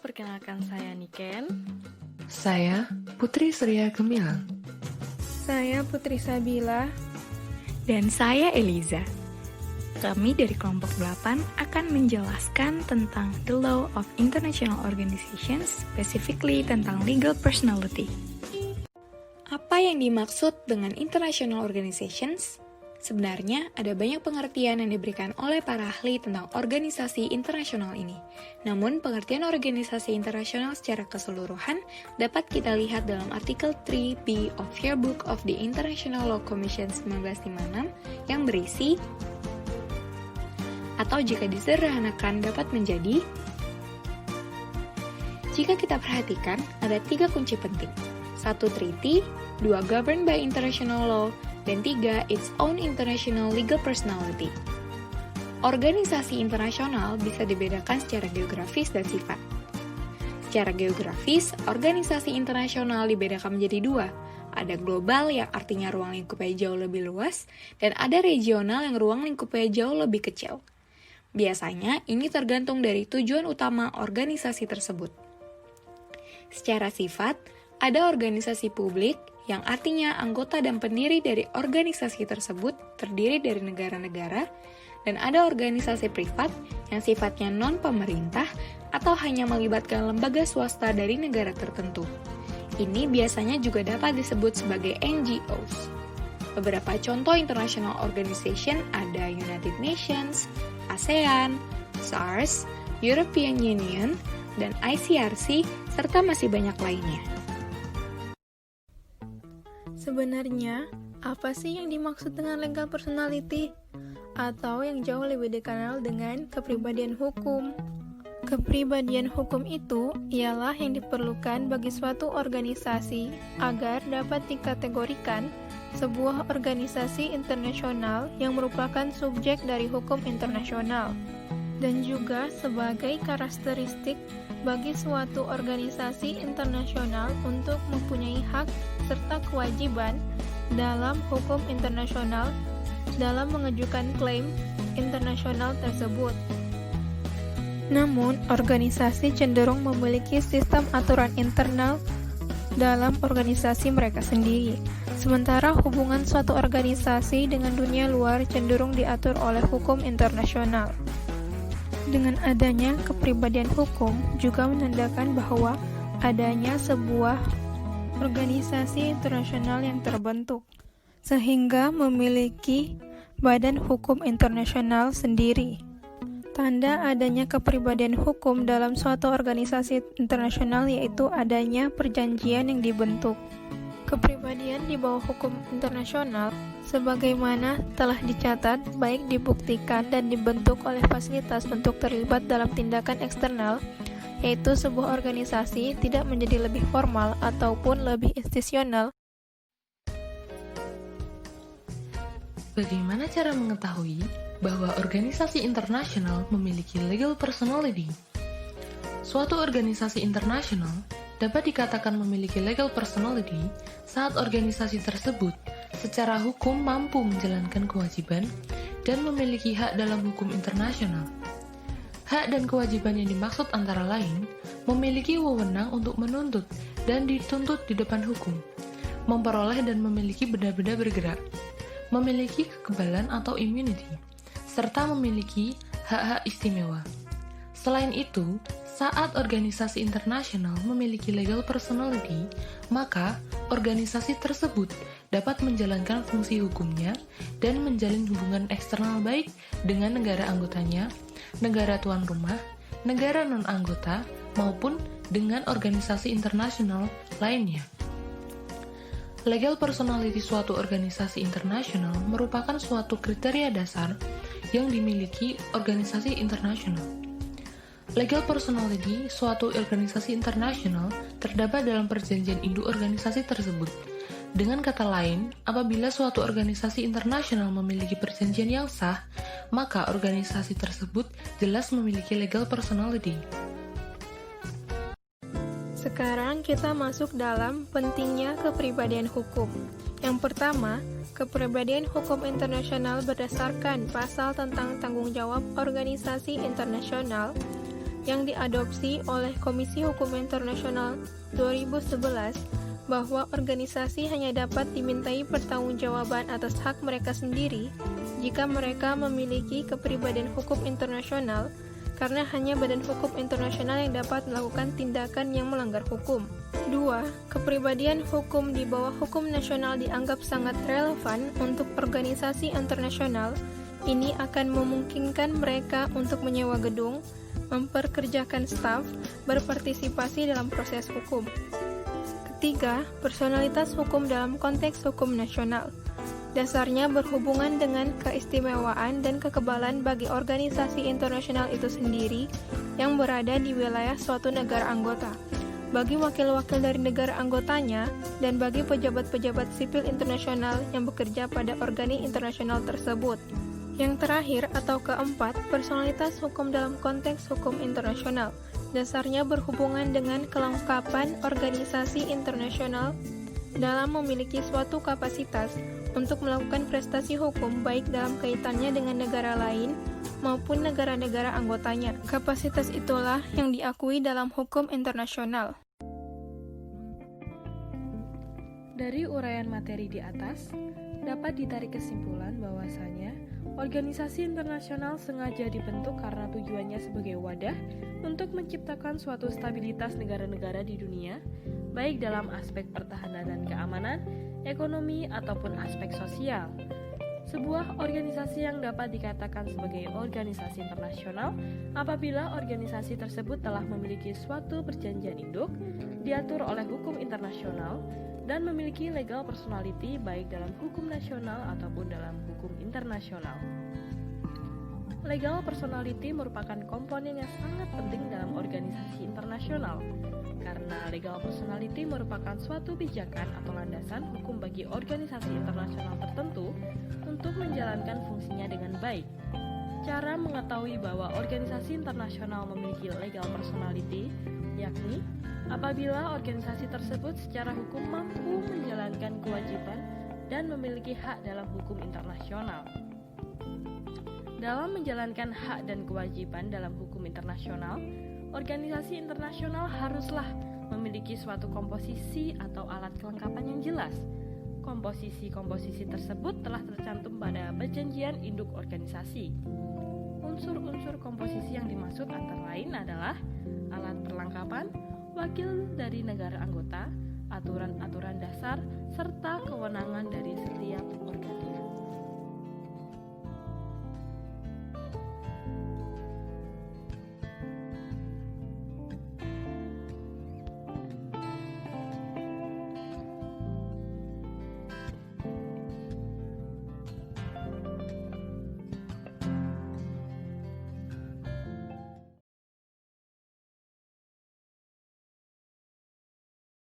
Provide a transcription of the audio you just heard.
perkenalkan saya Niken. Saya Putri Surya Gemilang. Saya Putri Sabila. Dan saya Eliza. Kami dari kelompok 8 akan menjelaskan tentang the law of international organizations, specifically tentang legal personality. Apa yang dimaksud dengan international organizations? Sebenarnya ada banyak pengertian yang diberikan oleh para ahli tentang organisasi internasional ini. Namun, pengertian organisasi internasional secara keseluruhan dapat kita lihat dalam artikel 3B of Yearbook of the International Law Commission 1956 yang berisi, atau jika disederhanakan dapat menjadi, jika kita perhatikan ada 3 kunci penting. 1. Treaty, 2. Governed by international law, dan 3. Its own international legal personality. Organisasi internasional bisa dibedakan secara geografis dan sifat. Secara geografis, organisasi internasional dibedakan menjadi 2. Ada global yang artinya ruang lingkupnya jauh lebih luas, dan ada regional yang ruang lingkupnya jauh lebih kecil. Biasanya, ini tergantung dari tujuan utama organisasi tersebut. Secara sifat, ada organisasi publik, yang artinya anggota dan pendiri dari organisasi tersebut terdiri dari negara-negara, dan ada organisasi privat yang sifatnya non-pemerintah atau hanya melibatkan lembaga swasta dari negara tertentu. Ini biasanya juga dapat disebut sebagai NGOs. Beberapa contoh international organization ada United Nations, ASEAN, SARS, European Union, dan ICRC, serta masih banyak lainnya. Sebenarnya, apa sih yang dimaksud dengan legal personality? Atau yang jauh lebih dikenal dengan kepribadian hukum. Kepribadian hukum itu ialah yang diperlukan bagi suatu organisasi agar dapat dikategorikan sebuah organisasi internasional yang merupakan subjek dari hukum internasional, dan juga sebagai karakteristik bagi suatu organisasi internasional untuk mempunyai hak serta kewajiban dalam hukum internasional dalam mengajukan klaim internasional tersebut. Namun, organisasi cenderung memiliki sistem aturan internal dalam organisasi mereka sendiri, sementara hubungan suatu organisasi dengan dunia luar cenderung diatur oleh hukum internasional. Dengan adanya kepribadian hukum juga menandakan bahwa adanya sebuah organisasi internasional yang terbentuk, sehingga memiliki badan hukum internasional sendiri. Tanda adanya kepribadian hukum dalam suatu organisasi internasional yaitu adanya perjanjian yang dibentuk. Kepribadian di bawah hukum internasional, sebagaimana telah dicatat, baik dibuktikan dan dibentuk oleh fasilitas untuk terlibat dalam tindakan eksternal, yaitu sebuah organisasi tidak menjadi lebih formal ataupun lebih institusional. Bagaimana cara mengetahui bahwa organisasi internasional memiliki legal personality? Suatu organisasi internasional dapat dikatakan memiliki legal personality saat organisasi tersebut secara hukum mampu menjalankan kewajiban dan memiliki hak dalam hukum internasional. Hak dan kewajiban yang dimaksud antara lain memiliki wewenang untuk menuntut dan dituntut di depan hukum, memperoleh dan memiliki benda-benda bergerak, memiliki kekebalan atau immunity, serta memiliki hak-hak istimewa. Selain itu, saat organisasi internasional memiliki legal personality, maka organisasi tersebut dapat menjalankan fungsi hukumnya dan menjalin hubungan eksternal baik dengan negara anggotanya, negara tuan rumah, negara non-anggota, maupun dengan organisasi internasional lainnya. Legal personality suatu organisasi internasional merupakan suatu kriteria dasar yang dimiliki organisasi internasional. Legal personality suatu organisasi internasional terdapat dalam perjanjian induk organisasi tersebut. Dengan kata lain, apabila suatu organisasi internasional memiliki perjanjian yang sah, maka organisasi tersebut jelas memiliki legal personality. Sekarang kita masuk dalam pentingnya kepribadian hukum. Yang pertama, kepribadian hukum internasional berdasarkan pasal tentang tanggung jawab organisasi internasional yang diadopsi oleh Komisi Hukum Internasional 2011 bahwa organisasi hanya dapat dimintai pertanggungjawaban atas hak mereka sendiri jika mereka memiliki kepribadian hukum internasional, karena hanya badan hukum internasional yang dapat melakukan tindakan yang melanggar hukum. 2. Kepribadian hukum di bawah hukum nasional dianggap sangat relevan untuk organisasi internasional. Ini akan memungkinkan mereka untuk menyewa gedung, memperkerjakan staf, berpartisipasi dalam proses hukum. Ketiga, personalitas hukum dalam konteks hukum nasional. Dasarnya berhubungan dengan keistimewaan dan kekebalan bagi organisasi internasional itu sendiri yang berada di wilayah suatu negara anggota, bagi wakil-wakil dari negara anggotanya, dan bagi pejabat-pejabat sipil internasional yang bekerja pada organi internasional tersebut. Yang terakhir atau keempat, personalitas hukum dalam konteks hukum internasional. Dasarnya berhubungan dengan kelengkapan organisasi internasional dalam memiliki suatu kapasitas untuk melakukan prestasi hukum baik dalam kaitannya dengan negara lain maupun negara-negara anggotanya. Kapasitas itulah yang diakui dalam hukum internasional. Dari uraian materi di atas, dapat ditarik kesimpulan bahwasanya organisasi internasional sengaja dibentuk karena tujuannya sebagai wadah untuk menciptakan suatu stabilitas negara-negara di dunia, baik dalam aspek pertahanan dan keamanan, ekonomi, ataupun aspek sosial. Sebuah organisasi yang dapat dikatakan sebagai organisasi internasional apabila organisasi tersebut telah memiliki suatu perjanjian induk, diatur oleh hukum internasional, dan memiliki legal personality baik dalam hukum nasional ataupun dalam hukum internasional. Legal personality merupakan komponen yang sangat penting dalam organisasi internasional, karena legal personality merupakan suatu pijakan atau landasan hukum bagi organisasi internasional tertentu untuk menjalankan fungsinya dengan baik. Cara mengetahui bahwa organisasi internasional memiliki legal personality, yakni apabila organisasi tersebut secara hukum mampu menjalankan kewajiban dan memiliki hak dalam hukum internasional. Dalam menjalankan hak dan kewajiban dalam hukum internasional, organisasi internasional haruslah memiliki suatu komposisi atau alat kelengkapan yang jelas. Komposisi-komposisi tersebut telah tercantum pada perjanjian induk organisasi. Unsur-unsur komposisi yang dimaksud antara lain adalah alat perlengkapan, wakil dari negara anggota, aturan-aturan dasar, serta kewenangan dari setiap organisasi.